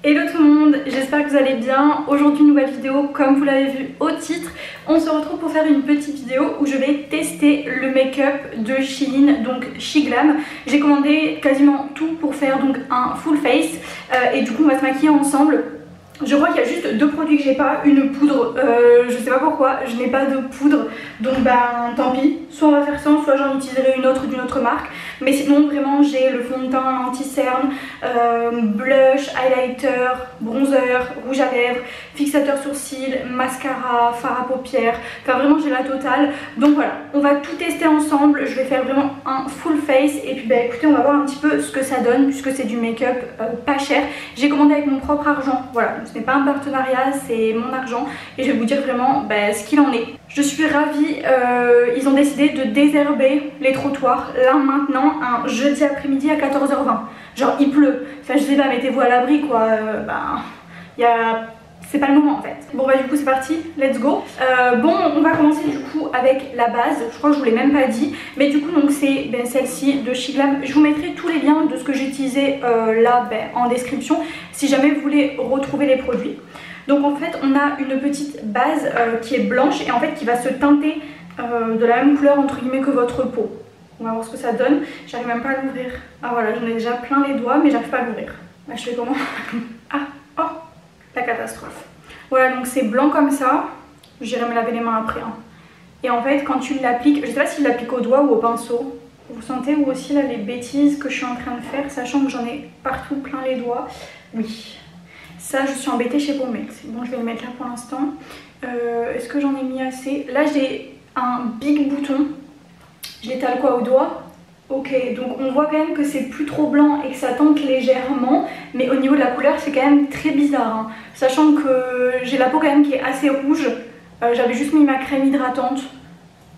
Hello tout le monde, j'espère que vous allez bien. Aujourd'hui une nouvelle vidéo, comme vous l'avez vu au titre. On se retrouve pour faire une petite vidéo où je vais tester le make-up de Shein, donc SheGlam. J'ai commandé quasiment tout pour faire donc un full face et du coup on va se maquiller ensemble. Je crois qu'il y a juste deux produits que j'ai pas, une poudre, je sais pas pourquoi, je n'ai pas de poudre, donc ben tant pis, soit on va faire ça, soit j'en utiliserai une autre d'une autre marque, mais sinon vraiment j'ai le fond de teint, anti-cerne, blush, highlighter, bronzer, rouge à lèvres, fixateur sourcils, mascara, fard à paupières, enfin vraiment j'ai la totale, donc voilà, on va tout tester ensemble, je vais faire vraiment un full face et puis bah écoutez on va voir un petit peu ce que ça donne puisque c'est du make-up pas cher, j'ai commandé avec mon propre argent, voilà. Ce n'est pas un partenariat, c'est mon argent et je vais vous dire vraiment ce qu'il en est. Je suis ravie, ils ont décidé de désherber les trottoirs là maintenant un jeudi après-midi à 14h20. Genre il pleut, enfin je sais pas, mettez-vous à l'abri quoi, c'est pas le moment en fait. Bon bah du coup c'est parti, let's go. Bon on va commencer du coup avec la base, je crois que je vous l'ai même pas dit. Mais du coup donc c'est celle-ci de SheGlam. Je vous mettrai tous les liens de ce que j'ai utilisé là en description si jamais vous voulez retrouver les produits. Donc en fait on a une petite base qui est blanche et en fait qui va se teinter de la même couleur entre guillemets que votre peau. On va voir ce que ça donne, j'arrive même pas à l'ouvrir. Ah voilà j'en ai déjà plein les doigts mais j'arrive pas à l'ouvrir. Bah, je fais comment? Ah oh, la catastrophe. Voilà donc c'est blanc comme ça, j'irai me laver les mains après hein. Et en fait quand tu l'appliques, je sais pas si je l'applique au doigt ou au pinceau. Vous sentez vous aussi là les bêtises que je suis en train de faire, sachant que j'en ai partout plein les doigts. Oui, ça je suis embêtée chez Pommex. Bon je vais le mettre là pour l'instant. Est-ce que j'en ai mis assez? Là j'ai un big bouton. Je l'étale quoi au doigt? Ok, donc on voit quand même que c'est plus trop blanc et que ça teinte légèrement, mais au niveau de la couleur c'est quand même très bizarre hein. Sachant que j'ai la peau quand même qui est assez rouge, j'avais juste mis ma crème hydratante.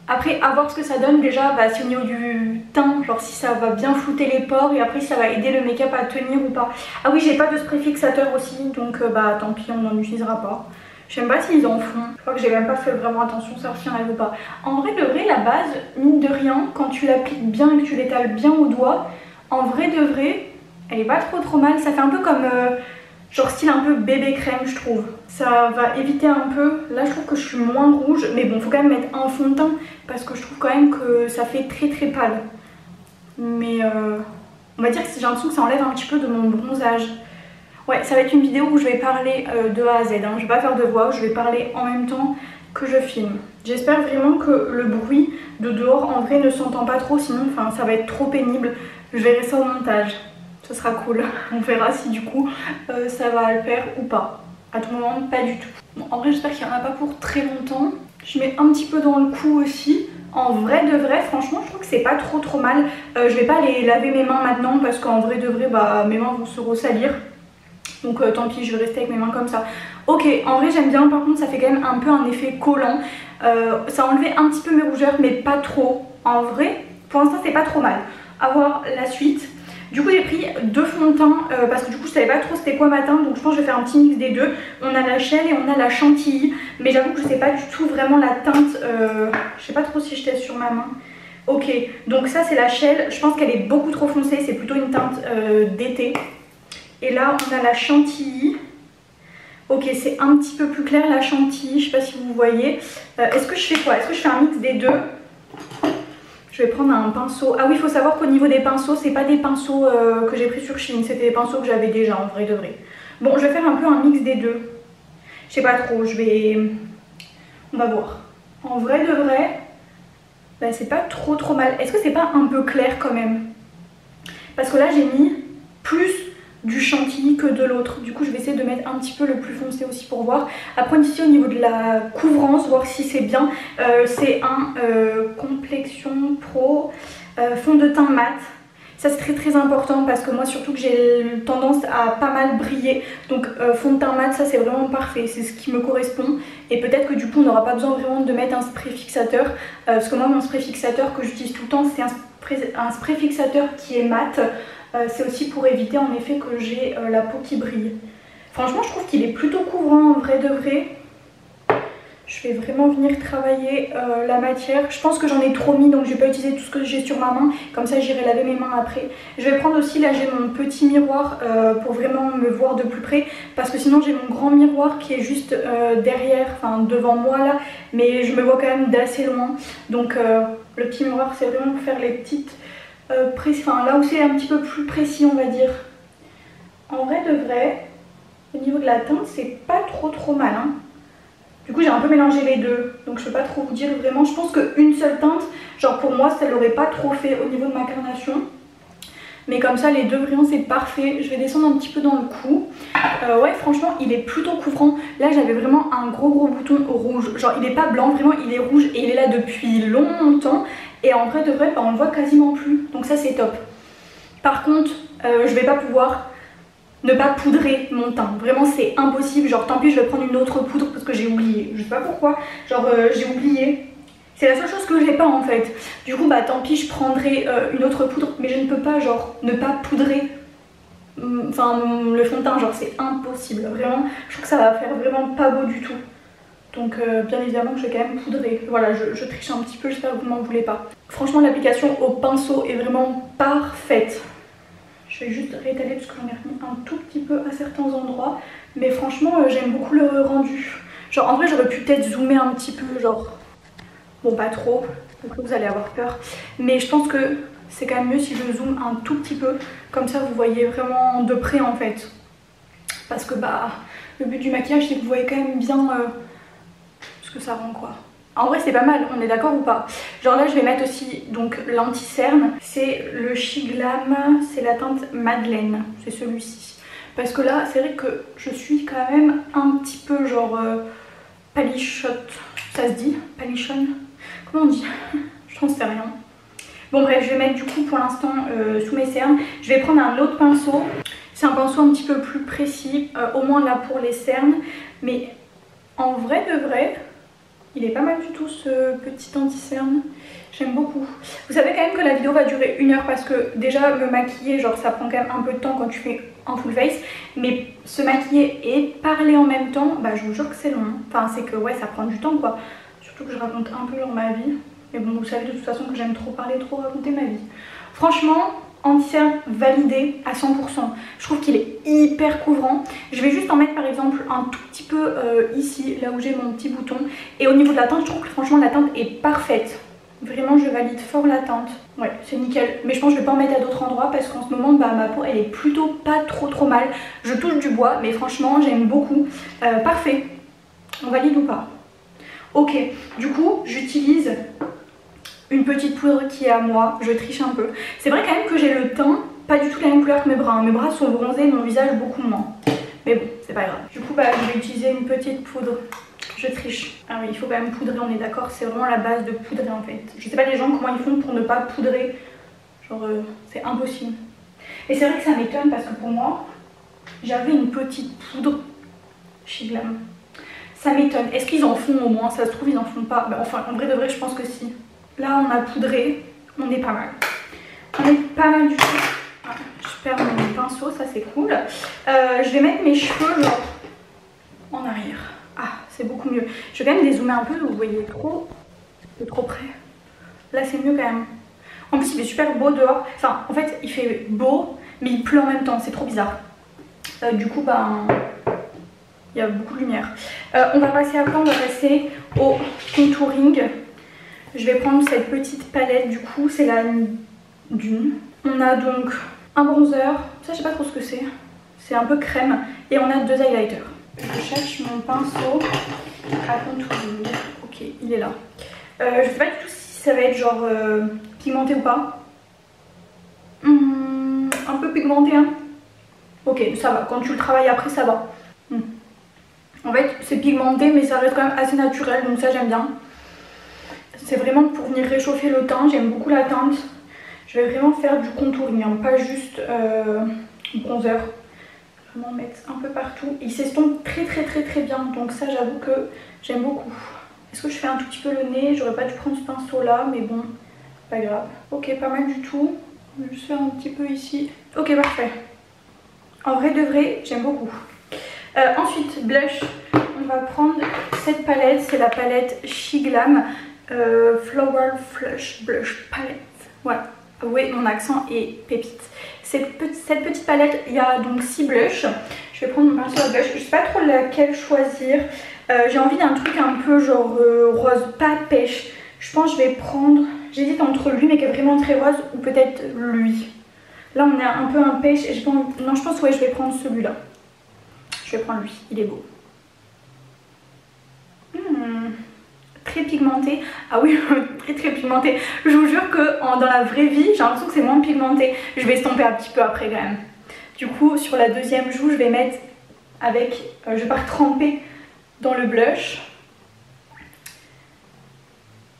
Après à voir ce que ça donne déjà, si au niveau du teint, genre si ça va bien flouter les pores et après si ça va aider le make-up à tenir ou pas. Ah oui j'ai pas de spray fixateur aussi, donc tant pis on n'en utilisera pas. Je sais même pas s'ils en font, je crois que j'ai même pas fait vraiment attention ça s'y enlève ou pas. En vrai de vrai la base, mine de rien, quand tu l'appliques bien et que tu l'étales bien au doigt, en vrai de vrai, elle est pas trop mal, ça fait un peu comme genre style un peu bébé crème je trouve. Ça va éviter un peu, là je trouve que je suis moins rouge, mais bon faut quand même mettre un fond de teint parce que je trouve quand même que ça fait très pâle. Mais on va dire que j'ai l'impression que ça enlève un petit peu de mon bronzage. Ouais, ça va être une vidéo où je vais parler de A à Z, hein. Je vais pas faire de voix, je vais parler en même temps que je filme. J'espère vraiment que le bruit de dehors en vrai ne s'entend pas trop, sinon ça va être trop pénible. Je verrai ça au montage, ce sera cool. On verra si du coup ça va le faire ou pas. À tout moment, pas du tout. Bon, en vrai j'espère qu'il n'y en a pas pour très longtemps. Je mets un petit peu dans le cou aussi. En vrai de vrai, franchement je trouve que c'est pas trop mal. Je vais pas aller laver mes mains maintenant parce qu'en vrai de vrai mes mains vont se ressalir. Donc tant pis, je vais rester avec mes mains comme ça. Ok, en vrai j'aime bien, par contre ça fait quand même un peu un effet collant. Ça a enlevé un petit peu mes rougeurs mais pas trop. En vrai, pour l'instant c'est pas trop mal. À voir la suite. Du coup j'ai pris deux fonds de teint parce que du coup je savais pas trop c'était quoi ma teinte. Donc je pense que je vais faire un petit mix des deux. On a la Shell et on a la Chantilly. Mais j'avoue que je sais pas du tout vraiment la teinte. Je sais pas trop si je teste sur ma main. Ok, donc ça c'est la Shell. Je pense qu'elle est beaucoup trop foncée, c'est plutôt une teinte d'été. Et là on a la Chantilly. Ok c'est un petit peu plus clair la Chantilly, je sais pas si vous voyez. Est-ce que je fais quoi? Est-ce que je fais un mix des deux? Je vais prendre un pinceau. Ah oui il faut savoir qu'au niveau des pinceaux c'est pas des pinceaux que j'ai pris sur Shein, c'était des pinceaux que j'avais déjà en vrai de vrai. Bon je vais faire un peu un mix des deux. Je sais pas trop, on va voir. En vrai de vrai, c'est pas trop mal. Est-ce que c'est pas un peu clair quand même? Parce que là j'ai mis plus du Chantilly que de l'autre. Du coup je vais essayer de mettre un petit peu le plus foncé aussi pour voir. Après ici au niveau de la couvrance, voir si c'est bien. C'est un Complexion Pro fond de teint mat. Ça c'est très important parce que moi surtout que j'ai tendance à pas mal briller. Donc fond de teint mat ça c'est vraiment parfait, c'est ce qui me correspond. Et peut-être que du coup on n'aura pas besoin vraiment de mettre un spray fixateur. Parce que moi mon spray fixateur que j'utilise tout le temps c'est un spray fixateur qui est mat. C'est aussi pour éviter en effet que j'ai la peau qui brille. Franchement je trouve qu'il est plutôt couvrant en vrai de vrai. Je vais vraiment venir travailler la matière. Je pense que j'en ai trop mis, donc je vais pas utiliser tout ce que j'ai sur ma main. Comme ça j'irai laver mes mains après. Je vais prendre aussi, là j'ai mon petit miroir pour vraiment me voir de plus près. Parce que sinon j'ai mon grand miroir qui est juste derrière, enfin devant moi là. Mais je me vois quand même d'assez loin. Donc le petit miroir c'est vraiment pour faire les petites enfin là où c'est un petit peu plus précis on va dire. En vrai de vrai, au niveau de la teinte c'est pas trop mal hein. Du coup j'ai un peu mélangé les deux, donc je peux pas trop vous dire vraiment. Je pense qu'une seule teinte, genre pour moi ça l'aurait pas trop fait au niveau de ma carnation. Mais comme ça les deux vraiment c'est parfait. Je vais descendre un petit peu dans le cou. Ouais franchement il est plutôt couvrant. Là j'avais vraiment un gros bouton rouge. Genre il est pas blanc, vraiment il est rouge et il est là depuis longtemps. Et en vrai de vrai bah, on le voit quasiment plus. Donc ça c'est top. Par contre je vais pas pouvoir ne pas poudrer mon teint, vraiment c'est impossible, genre tant pis je vais prendre une autre poudre parce que j'ai oublié, je sais pas pourquoi, genre j'ai oublié, c'est la seule chose que j'ai pas en fait, du coup bah tant pis je prendrai une autre poudre, mais je ne peux pas genre ne pas poudrer, enfin le fond de teint, genre c'est impossible, vraiment, je trouve que ça va faire vraiment pas beau du tout, donc bien évidemment que je vais quand même poudrer, voilà je triche un petit peu, j'espère que vous m'en voulez pas. Franchement l'application au pinceau est vraiment parfaite. Je vais juste réétaler parce que j'en ai remis un tout petit peu à certains endroits. Mais franchement, j'aime beaucoup le rendu. Genre en vrai, j'aurais pu peut-être zoomer un petit peu, genre... Bon, pas trop, donc vous allez avoir peur. Mais je pense que c'est quand même mieux si je zoome un tout petit peu. Comme ça, vous voyez vraiment de près en fait. Parce que bah, le but du maquillage, c'est que vous voyez quand même bien ce que ça rend quoi. En vrai c'est pas mal, on est d'accord ou pas? Genre là je vais mettre aussi donc l'anti-cerne, c'est le Shiglam, c'est la teinte Madeleine, c'est celui-ci. Parce que là c'est vrai que je suis quand même un petit peu genre palichotte, ça se dit? Palichonne? Comment on dit? Je n'en sais rien. Bon bref, je vais mettre du coup pour l'instant sous mes cernes. Je vais prendre un autre pinceau, c'est un pinceau un petit peu plus précis, au moins là pour les cernes. Mais en vrai de vrai... il est pas mal du tout ce petit anti-cerne, j'aime beaucoup. Vous savez quand même que la vidéo va durer 1 heure parce que déjà me maquiller, genre ça prend quand même un peu de temps quand tu fais un full face. Mais se maquiller et parler en même temps, bah je vous jure que c'est long. Enfin c'est que ouais ça prend du temps quoi. Surtout que je raconte un peu genre ma vie. Mais bon vous savez de toute façon que j'aime trop parler, trop raconter ma vie. Franchement... anti-cerne validé à 100%. Je trouve qu'il est hyper couvrant. Je vais juste en mettre par exemple un tout petit peu ici, là où j'ai mon petit bouton. Et au niveau de la teinte, je trouve que franchement la teinte est parfaite. Vraiment je valide fort la teinte. Ouais c'est nickel. Mais je pense que je vais pas en mettre à d'autres endroits parce qu'en ce moment bah, ma peau elle est plutôt pas trop mal. Je touche du bois mais franchement j'aime beaucoup. Parfait. On valide ou pas? Ok. Du coup j'utilise... une petite poudre qui est à moi, je triche un peu. C'est vrai quand même que j'ai le teint pas du tout la même couleur que mes bras. Mes bras sont bronzés, mon visage beaucoup moins. Mais bon, c'est pas grave. Du coup, bah, je vais utiliser une petite poudre. Je triche. Ah oui, il faut quand même poudrer, on est d'accord. C'est vraiment la base de poudrer en fait. Je sais pas les gens comment ils font pour ne pas poudrer. Genre, c'est impossible. Et c'est vrai que ça m'étonne parce que pour moi, j'avais une petite poudre Shiglam. Ça m'étonne. Est-ce qu'ils en font au moins? Ça se trouve, ils en font pas. Bah, enfin, en vrai de vrai, je pense que si. Là on a poudré, on est pas mal. On est pas mal du tout. Ah, je perds mon pinceau, ça c'est cool. Je vais mettre mes cheveux genre en arrière. Ah, c'est beaucoup mieux. Je vais quand même dézoomer un peu, vous voyez trop près. Là c'est mieux quand même. En plus il fait super beau dehors. Enfin en fait il fait beau mais il pleut en même temps, c'est trop bizarre. Du coup ben... il y a beaucoup de lumière. On va passer après, on va passer au contouring. Je vais prendre cette petite palette du coup, c'est la Dune. On a donc un bronzer, ça je sais pas trop ce que c'est un peu crème. Et on a 2 highlighters. Je cherche mon pinceau à contouring. Ok, il est là. Je sais pas du tout si ça va être genre pigmenté ou pas. Un peu pigmenté hein. Ok, ça va, quand tu le travailles après ça va. En fait c'est pigmenté mais ça reste quand même assez naturel, donc ça j'aime bien. C'est vraiment pour venir réchauffer le teint, j'aime beaucoup la teinte. Je vais vraiment faire du contouring, hein, pas juste bronzer. Vraiment mettre un peu partout. Il s'estompe très bien, donc ça j'avoue que j'aime beaucoup. Est-ce que je fais un tout petit peu le nez? J'aurais pas dû prendre ce pinceau là, mais bon, pas grave. Ok, pas mal du tout. Je vais juste faire un petit peu ici. Ok, parfait. En vrai de vrai, j'aime beaucoup. Ensuite, blush. On va prendre cette palette, c'est la palette Shiglam Floral Flush Blush Palette. Voilà, oui, mon accent est pépite. Cette petite palette, il y a donc 6 blushs. Je vais prendre mon pinceau à blush. Je sais pas trop laquelle choisir. J'ai envie d'un truc un peu genre rose, pas pêche. Je pense que je vais prendre, j'hésite entre lui mais qui est vraiment très rose ou peut-être lui. Là on a un peu un pêche et je pense, non je pense ouais je vais prendre celui-là. Je vais prendre lui, il est beau. Très pigmenté. Ah oui, très pigmenté. Je vous jure que dans la vraie vie, j'ai l'impression que c'est moins pigmenté. Je vais estomper un petit peu après quand même. Du coup, sur la deuxième joue, je vais mettre avec... je vais pas tremper dans le blush.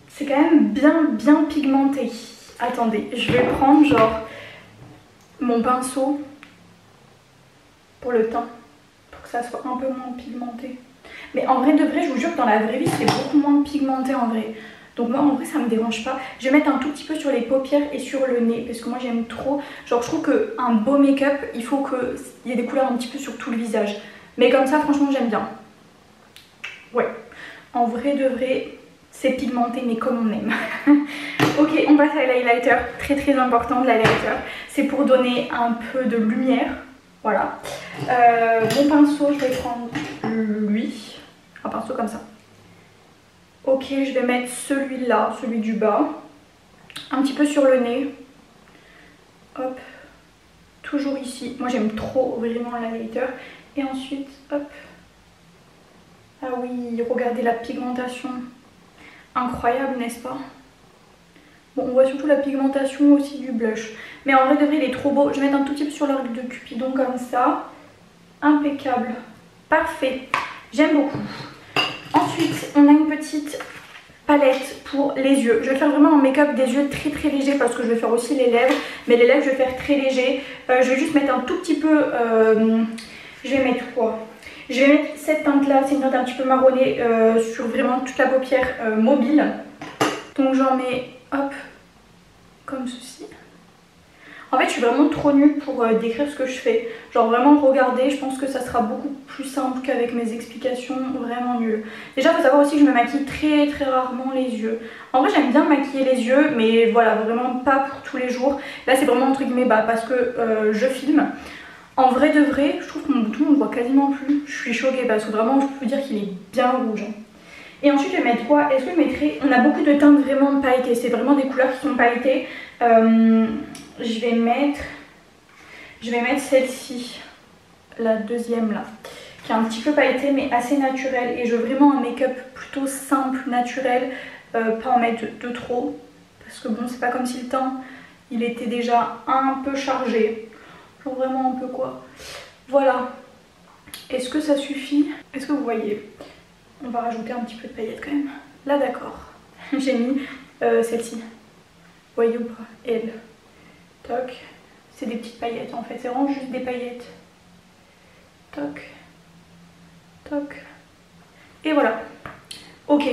C'est quand même bien pigmenté. Attendez, je vais prendre genre mon pinceau pour le teint. Pour que ça soit un peu moins pigmenté. Mais en vrai de vrai, je vous jure que dans la vraie vie, c'est beaucoup moins pigmenté en vrai. Donc moi en vrai ça me dérange pas. Je vais mettre un tout petit peu sur les paupières et sur le nez. Parce que moi j'aime trop. Genre je trouve qu'un beau make-up, il faut qu'il y ait des couleurs un petit peu sur tout le visage. Mais comme ça franchement j'aime bien. Ouais. En vrai de vrai, c'est pigmenté mais comme on aime. Ok, on passe à l'highlighter. Très important de l'highlighter. C'est pour donner un peu de lumière. Voilà. Mon pinceau, je vais prendre lui. Un pinceau comme ça. Ok, je vais mettre celui-là, celui du bas. Un petit peu sur le nez. Hop. Toujours ici. Moi j'aime trop vraiment l'highlighter. Et ensuite, hop. Ah oui, regardez la pigmentation. Incroyable, n'est-ce pas? Bon, on voit surtout la pigmentation aussi du blush. Mais en vrai de vrai, il est trop beau. Je vais mettre un tout petit peu sur l'arc de Cupidon comme ça. Impeccable. Parfait. J'aime beaucoup. Ensuite, on a une petite palette pour les yeux. Je vais faire vraiment un make-up des yeux très léger parce que je vais faire aussi les lèvres. Mais les lèvres, je vais faire très léger. Je vais juste mettre un tout petit peu... je vais mettre quoi? Je vais mettre cette teinte là, c'est une teinte un petit peu marronnée sur vraiment toute la paupière mobile. Donc j'en mets, hop, comme ceci. En fait je suis vraiment trop nulle pour décrire ce que je fais. Genre vraiment regardez, je pense que ça sera beaucoup plus simple qu'avec mes explications, vraiment nulles. Déjà il faut savoir aussi que je me maquille très rarement les yeux. En vrai j'aime bien maquiller les yeux mais voilà vraiment pas pour tous les jours. Là c'est vraiment entre guillemets parce que je filme. En vrai de vrai, je trouve que mon bouton on le voit quasiment plus. Je suis choquée parce que vraiment je peux dire qu'il est bien rouge. Et ensuite je vais mettre quoi? Est-ce que je mettrai... On a beaucoup de teintes vraiment pailletées, c'est vraiment des couleurs qui sont pailletées. Je vais mettre celle-ci, la deuxième là, qui est un petit peu pailletée mais assez naturelle. Et je veux vraiment un make-up plutôt simple, naturel, pas en mettre de trop. Parce que bon, c'est pas comme si le teint il était déjà un peu chargé. Genre vraiment un peu quoi. Voilà. Est-ce que ça suffit? Est-ce que vous voyez? On va rajouter un petit peu de paillettes quand même. Là d'accord. J'ai mis celle-ci. Voyez ou pas? Elle. Toc. C'est des petites paillettes en fait. C'est vraiment juste des paillettes. Toc. Toc. Et voilà. Ok.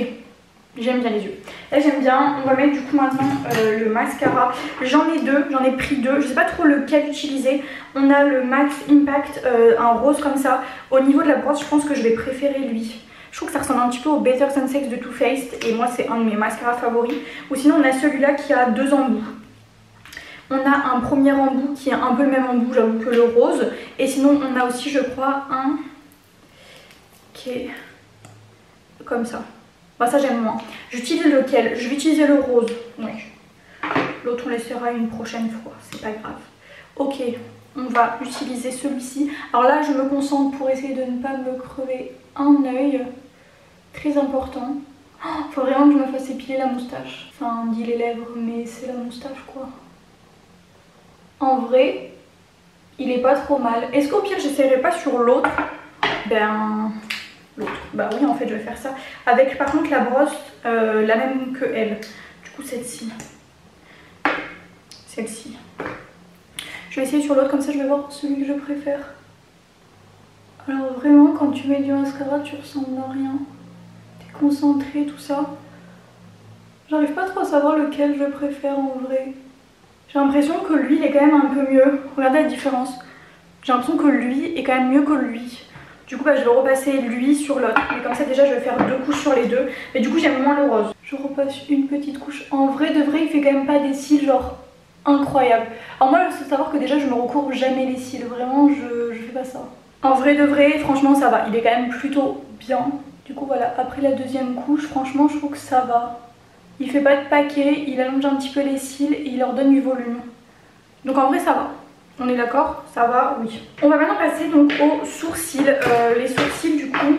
J'aime bien les yeux. Là j'aime bien. On va mettre du coup maintenant le mascara. J'en ai deux, j'en ai pris deux. Je sais pas trop lequel utiliser. On a le Max Impact, un rose comme ça. Au niveau de la brosse, je pense que je vais préférer lui. Je trouve que ça ressemble un petit peu au Better Than Sex de Too Faced. Et moi c'est un de mes mascaras favoris. Ou sinon on a celui-là qui a deux embouts. On a un premier embout qui est un peu le même embout, j'avoue, que le rose. Et sinon on a aussi je crois un qui est comme ça. Bah ça j'aime moins. J'utilise lequel? Je vais utiliser le rose. Oui. L'autre on laissera une prochaine fois. C'est pas grave. Ok. On va utiliser celui-ci. Alors là je me concentre pour essayer de ne pas me crever un œil. Très important. Oh, faut vraiment que je me fasse épiler la moustache. Enfin on dit les lèvres mais c'est la moustache quoi. En vrai il est pas trop mal. Est-ce qu'au pire j'essaierai pas sur l'autre? Ben... l'autre. Bah oui en fait je vais faire ça. Avec par contre la brosse la même que elle. Du coup celle-ci. Celle-ci. Je vais essayer sur l'autre comme ça je vais voir celui que je préfère. Alors vraiment quand tu mets du mascara tu ressembles à rien. T'es concentré tout ça. J'arrive pas trop à savoir lequel je préfère en vrai. J'ai l'impression que lui il est quand même un peu mieux. Regardez la différence. J'ai l'impression que lui est quand même mieux que lui. Du coup bah, je vais repasser lui sur l'autre, mais comme ça déjà je vais faire 2 couches sur les deux. Mais du coup j'aime moins le rose. Je repasse une petite couche. En vrai de vrai il fait quand même pas des cils genre incroyables. Alors moi il faut savoir que déjà je me recourbe jamais les cils, vraiment je fais pas ça. En vrai de vrai franchement ça va, il est quand même plutôt bien. Du coup voilà, après la deuxième couche franchement je trouve que ça va. Il fait pas de paquet, il allonge un petit peu les cils et il leur donne du volume. Donc en vrai ça va. On est d'accord? Ça va? Oui. On va maintenant passer donc aux sourcils. Les sourcils du coup,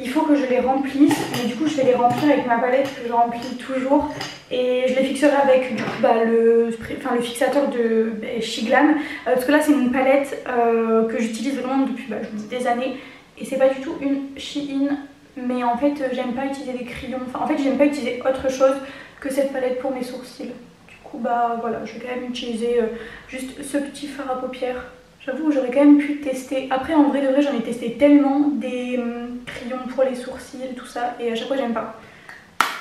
il faut que je les remplisse. Mais du coup je vais les remplir avec ma palette que je remplis toujours. Et je les fixerai avec du coup, bah, le fixateur de Shiglam. Parce que là c'est une palette que j'utilise vraiment depuis je vous dis, des années. Et c'est pas du tout une Shein. Mais en fait j'aime pas utiliser des crayons. Enfin en fait j'aime pas utiliser autre chose que cette palette pour mes sourcils. Du coup bah voilà, je vais quand même utiliser juste ce petit fard à paupières. J'avoue j'aurais quand même pu tester. Après en vrai de vrai j'en ai testé tellement des crayons pour les sourcils tout ça et à chaque fois j'aime pas.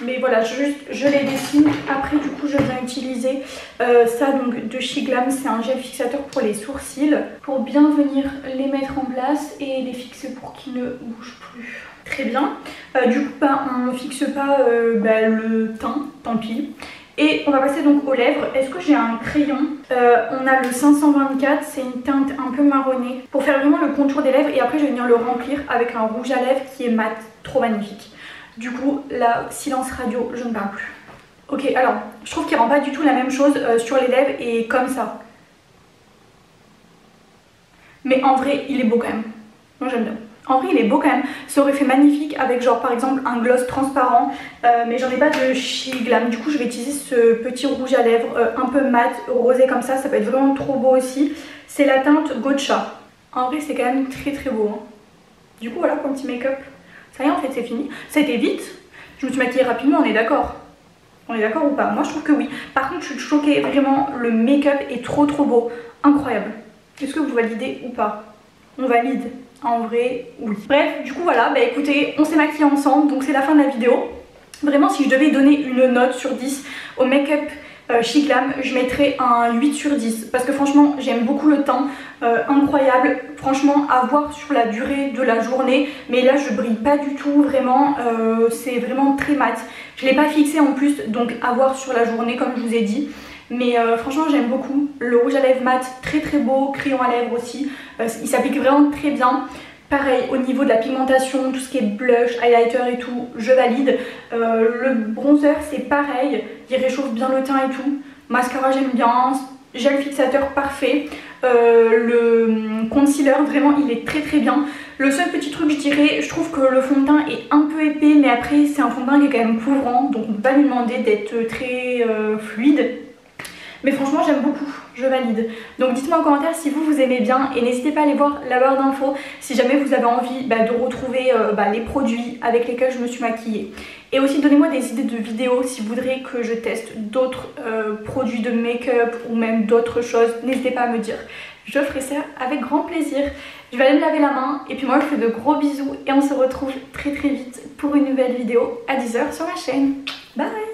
Mais voilà, juste je les dessine. Après du coup je viens utiliser ça donc de Shiglam. C'est un gel fixateur pour les sourcils pour bien venir les mettre en place et les fixer pour qu'ils ne bougent plus. Très bien. Du coup bah, on ne fixe pas le teint, tant pis. Et on va passer donc aux lèvres. Est-ce que j'ai un crayon? On a le 524, c'est une teinte un peu marronnée pour faire vraiment le contour des lèvres et après je vais venir le remplir avec un rouge à lèvres qui est mat, trop magnifique. Du coup là, silence radio, je ne parle plus. Ok, alors je trouve qu'il rend pas du tout la même chose sur les lèvres et comme ça. Mais en vrai, il est beau quand même. Moi j'aime bien. En vrai il est beau quand même, ça aurait fait magnifique avec genre par exemple un gloss transparent, mais j'en ai pas de Shiglam. Du coup je vais utiliser ce petit rouge à lèvres un peu mat, rosé comme ça peut être vraiment trop beau aussi. C'est la teinte Gotcha. En vrai c'est quand même très très beau. Hein. Du coup voilà pour un petit make-up. Ça y est en fait c'est fini. Ça a été vite, je me suis maquillée rapidement, on est d'accord? On est d'accord ou pas? Moi je trouve que oui. Par contre je suis choquée, vraiment le make-up est trop beau, incroyable. Est-ce que vous validez ou pas? On valide. En vrai, oui. Bref, du coup voilà, bah écoutez, on s'est maquillés ensemble, donc c'est la fin de la vidéo. Vraiment, si je devais donner une note sur 10 au make-up Shiglam, je mettrais un 8 sur 10. Parce que franchement, j'aime beaucoup le teint, incroyable. Franchement, à voir sur la durée de la journée. Mais là, je brille pas du tout, vraiment, c'est vraiment très mat. Je l'ai pas fixé en plus, donc à voir sur la journée, comme je vous ai dit. Mais franchement j'aime beaucoup, le rouge à lèvres mat très beau, crayon à lèvres aussi, il s'applique vraiment très bien. Pareil au niveau de la pigmentation, tout ce qui est blush, highlighter et tout, je valide. Le bronzer c'est pareil, il réchauffe bien le teint et tout. Mascara j'aime bien, gel fixateur parfait. Le concealer vraiment il est très bien. Le seul petit truc je dirais, je trouve que le fond de teint est un peu épais, mais après c'est un fond de teint qui est quand même couvrant, donc on ne peut pas lui demander d'être très fluide. Mais franchement j'aime beaucoup, je valide. Donc dites-moi en commentaire si vous aimez bien et n'hésitez pas à aller voir la barre d'infos si jamais vous avez envie de retrouver les produits avec lesquels je me suis maquillée. Et aussi donnez-moi des idées de vidéos si vous voudrez que je teste d'autres produits de make-up ou même d'autres choses, n'hésitez pas à me dire. Je ferai ça avec grand plaisir. Je vais aller me laver la main et puis moi je vous fais de gros bisous et on se retrouve très vite pour une nouvelle vidéo à 10 h sur ma chaîne. Bye!